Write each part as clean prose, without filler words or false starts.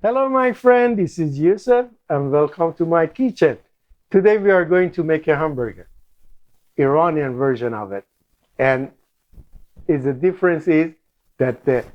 Hello, my friend. This is Yousef, and welcome to my kitchen. Today we are going to make a hamburger, Iranian version of it. And the difference is that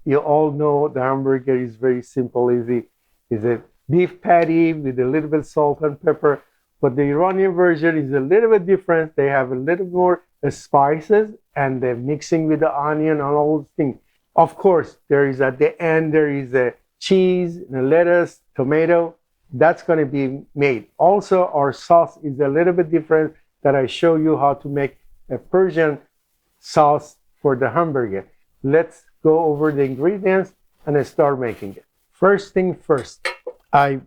you all know the hamburger is very simple, easy. It's a beef patty with a little bit salt and pepper. But the Iranian version is a little bit different. They have a little more spices and they're mixing with the onion and all those things. Of course, there is at the end, there is a cheese, and a lettuce, tomato. That's going to be made. Also, our sauce is a little bit different that I show you how to make a Persian sauce for the hamburger. Let's go over the ingredients and start making it. First thing first,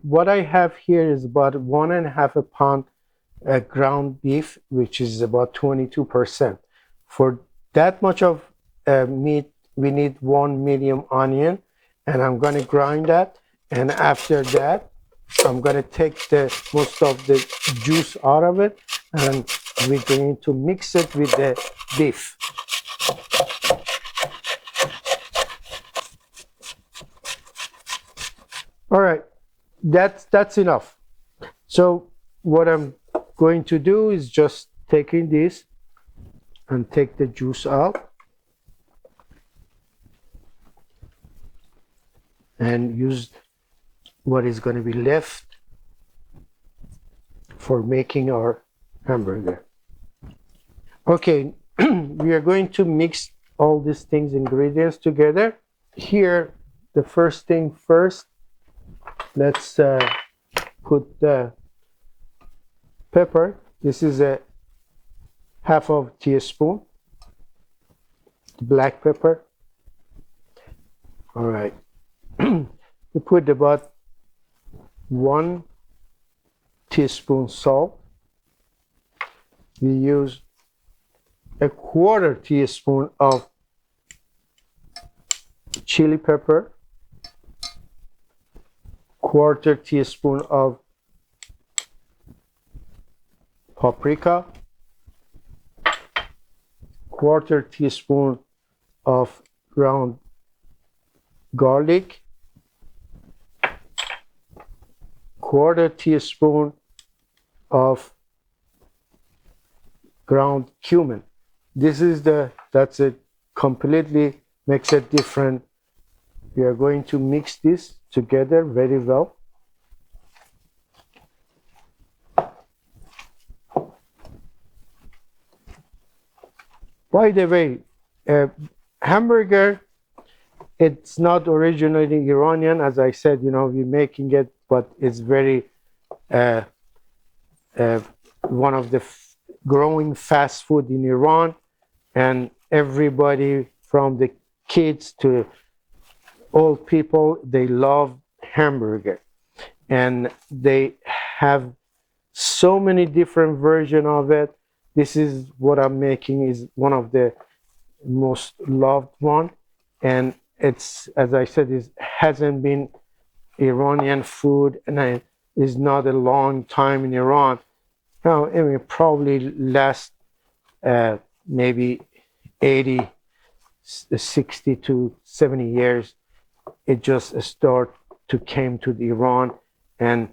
what I have here is about 1.5 pound ground beef, which is about 22%. For that much of meat, we need 1 medium onion, and I'm going to grind that. And after that, I'm going to take the most of the juice out of it, and we're going to mix it with the beef. All right, that's enough. So what I'm going to do is just taking this and take the juice out and use what is going to be left for making our hamburger. Okay, we are going to mix all these ingredients together. Here, the first thing first, let's put the pepper. This is a half of teaspoon, black pepper. All right. We put about 1 teaspoon salt. We use a 1/4 teaspoon of chili pepper, 1/4 teaspoon of paprika, 1/4 teaspoon of ground garlic, 1/4 teaspoon of ground cumin. That's it, completely makes it different. We are going to mix this together very well. By the way, hamburger, it's not originally Iranian. As I said, we're making it, but it's very one of the growing fast food in Iran, and everybody from the kids to old people, they love hamburger, and they have so many different versions of it. This is what I'm making, is one of the most loved one, and it's, as I said, it hasn't been Iranian food, and it is not a long time in Iran. Now, I mean, probably last maybe 80, 60 to 70 years, it just start to came to Iran and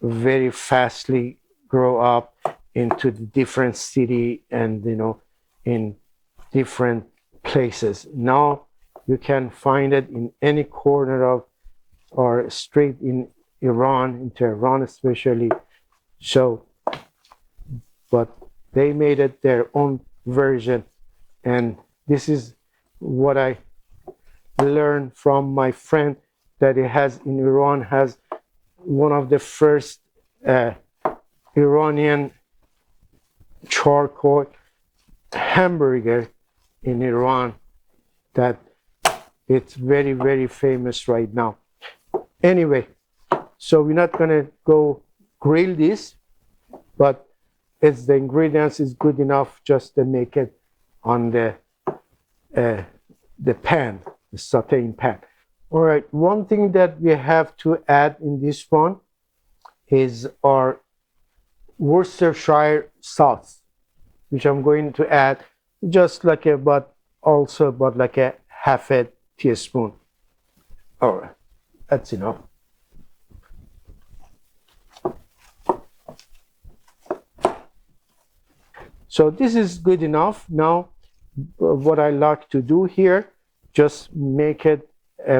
very fastly grow up into the different city and in different places. Now you can find it in any corner of or street in Iran, in Tehran especially. So, but they made it their own version, and this is what I learned from my friend, that it has in Iran, has one of the first Iranian charcoal hamburger in Iran, that it's very, very famous right now. Anyway, so we're not gonna go grill this, but the ingredients is good enough just to make it on the pan, the sauteing pan. All right, one thing that we have to add in this one is our Worcestershire sauce, which I'm going to add just like about a half a teaspoon. All right, that's enough. So this is good enough. Now, what I like to do here, just make it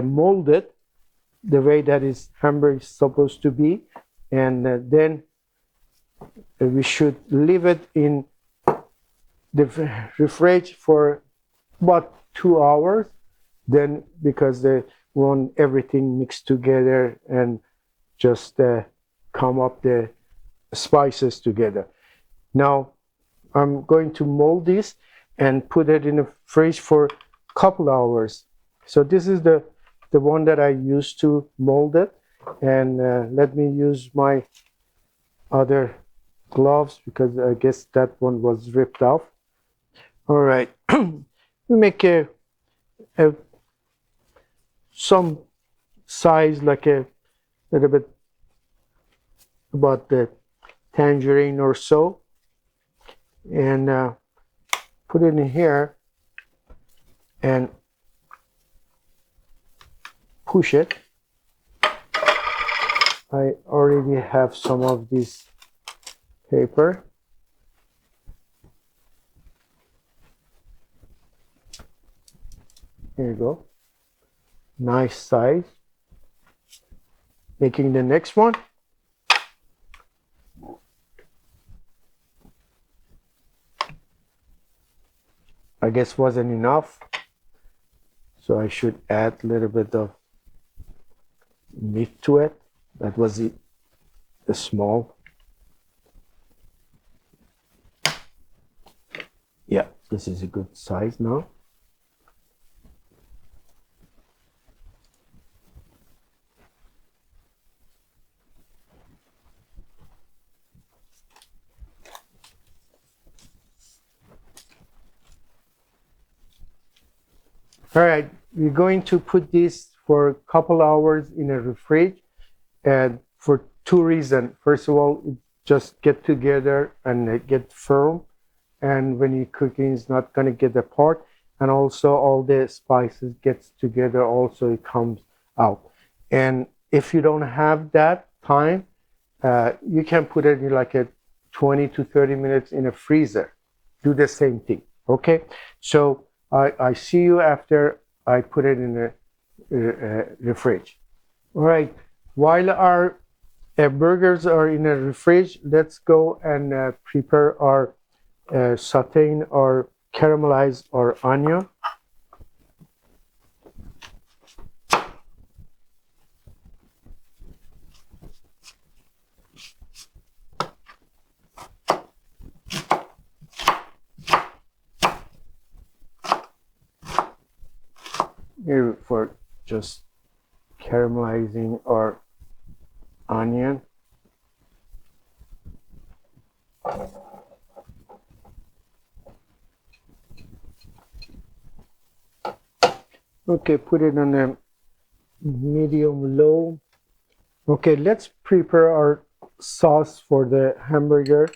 molded the way that is hamburger is supposed to be, and then we should leave it in the fridge for about 2 hours. Then, because they want everything mixed together and just come up the spices together. Now, I'm going to mold this and put it in the fridge for a couple hours. So this is the one that I used to mold it. And let me use my other gloves because I guess that one was ripped off. All right, we make some size, like a little bit about the tangerine or so, and put it in here and push it. I already have some of this paper. Here you go. Nice size. Making the next one. I guess wasn't enough, so I should add a little bit of meat to it. That was it, the small. Yeah, this is a good size now. All right, we're going to put this for a couple hours in a fridge, and for two reasons. First of all, it just get together and get firm, and when you're cooking, it's not going to get apart, and also all the spices gets together. Also, it comes out. And if you don't have that time, you can put it in like a 20 to 30 minutes in a freezer. Do the same thing. Okay, so I see you after I put it in the fridge. All right, while our burgers are in the fridge, let's go and prepare our sauteing or caramelized or onion. Here for just caramelizing our onion. Okay, put it on a medium low. Okay, let's prepare our sauce for the hamburger.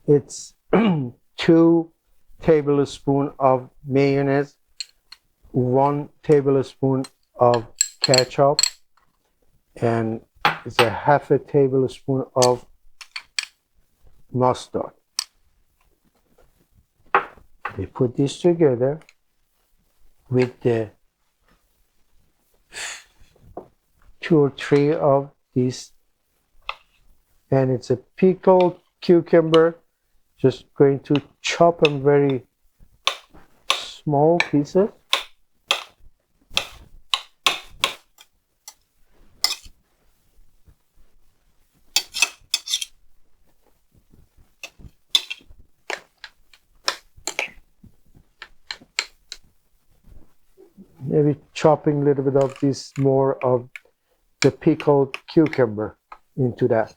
It's 2 tablespoons of mayonnaise, 1 tablespoon of ketchup, and it's a half a tablespoon of mustard. We put this together with the 2 or 3 of these, and it's a pickled cucumber. Just going to chop them very small pieces. Maybe chopping a little bit of this more of the pickled cucumber into that.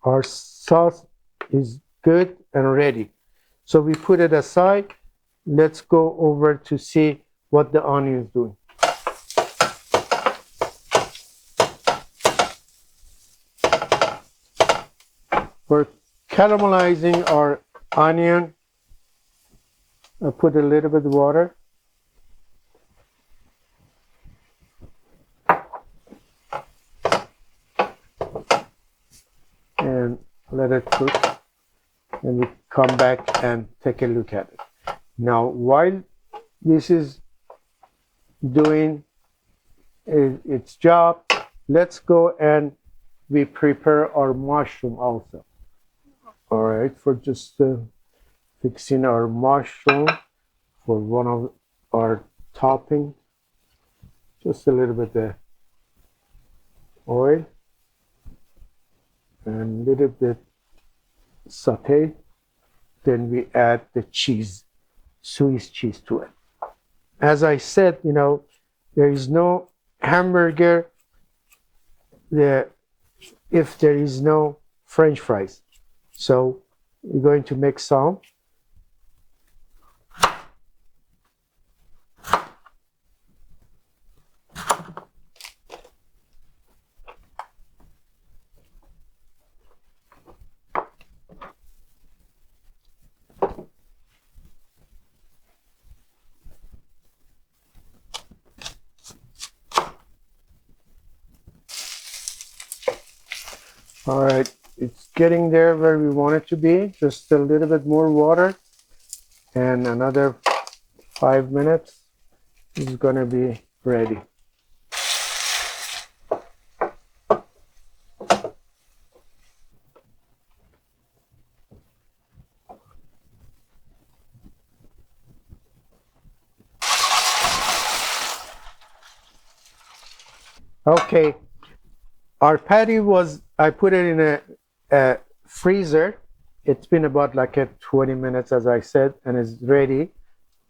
Our sauce is good and ready. So we put it aside. Let's go over to see what the onion is doing. For caramelizing our onion, I put a little bit of water. let it cook, and we come back and take a look at it. Now, while this is doing its job, let's go and we prepare our mushroom also. All right, for just fixing our mushroom for one of our topping, just a little bit of oil and a little bit saute. Then we add the cheese, Swiss cheese to it. As I said, there is no hamburger if there is no French fries. So we're going to make some. All right, it's getting there where we want it to be. Just a little bit more water and another 5 minutes is gonna be ready. Okay, our patty I put it in a freezer. It's been about like 20 minutes, as I said, and it's ready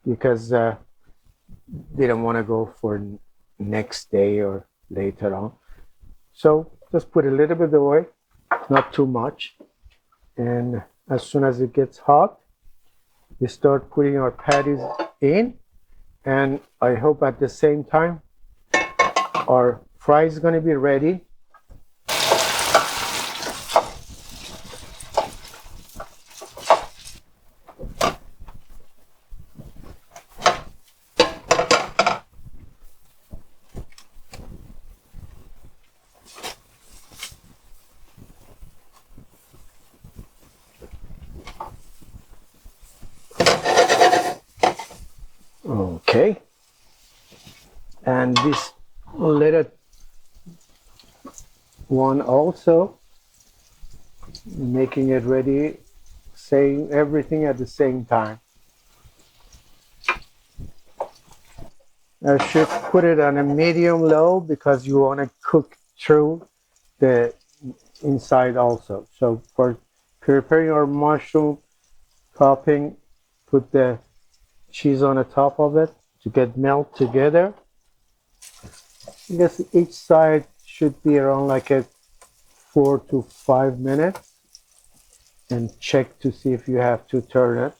because didn't want to go for next day or later on. So just put a little bit of oil, not too much. And as soon as it gets hot, we start putting our patties in. And I hope at the same time, our fry is going to be ready. Okay, and this little one also, making it ready, saying everything at the same time. I should put it on a medium low because you want to cook through the inside also. So for preparing our mushroom topping, put the cheese on the top of it to get melt together. I guess each side should be around like 4 to 5 minutes, and check to see if you have to turn it.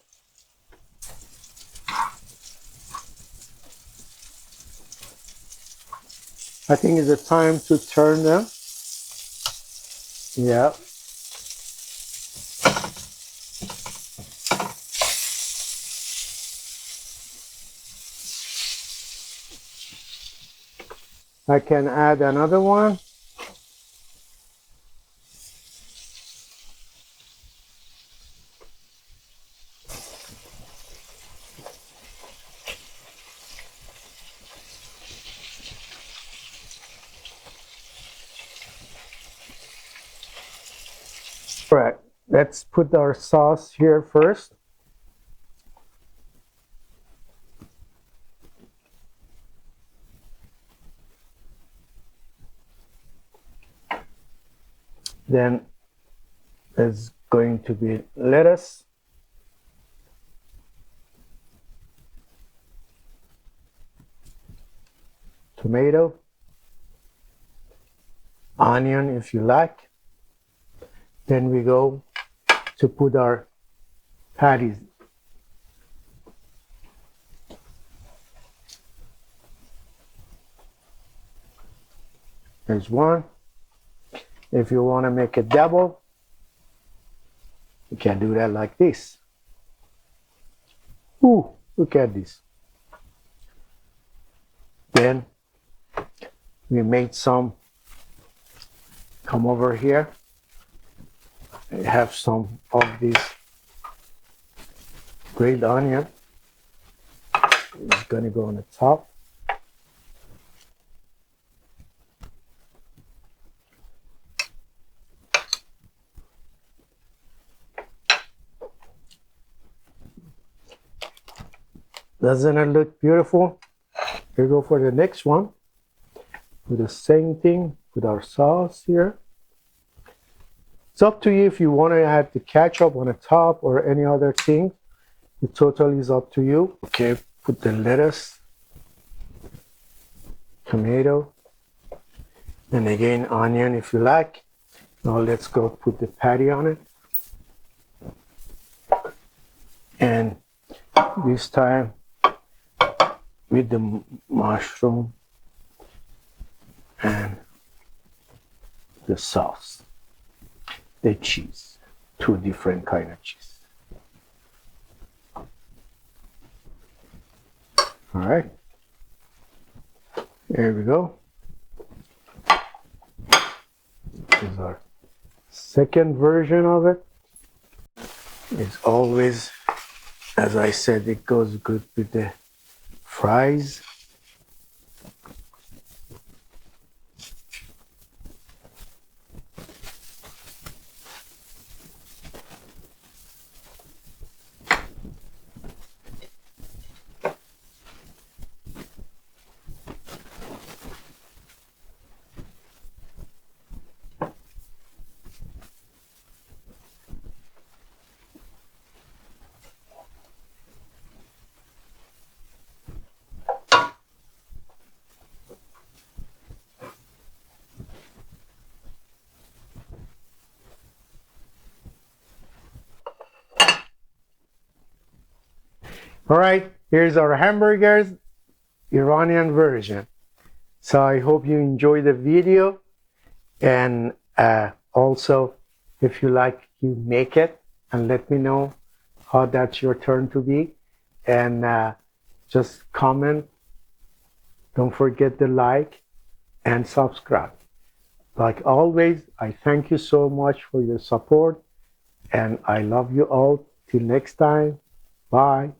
I think it's a time to turn them. Yeah. I can add another one. All right, let's put our sauce here first. Then there's going to be lettuce, tomato, onion if you like. Then we go to put our patties. There's one. If you want to make a double, you can do that like this. Ooh, look at this. Then we made some, come over here. I have some of these grilled onion. It's gonna go on the top. Doesn't it look beautiful? Here we go for the next one. Do the same thing with our sauce here. It's up to you if you want to add the ketchup on the top or any other thing. It totally is up to you. Okay, put the lettuce, tomato, and again onion if you like. Now let's go put the patty on it. And this time with the mushroom and the sauce, the cheese, two different kind of cheese. All right, there we go. This is our second version of it. It's always, as I said, it goes good with the fries. All right, here's our hamburgers, Iranian version. So I hope you enjoy the video, and also if you like, you make it and let me know how that's your turn to be, and just comment. Don't forget to like and subscribe. Like always, I thank you so much for your support, and I love you all. Till next time, bye.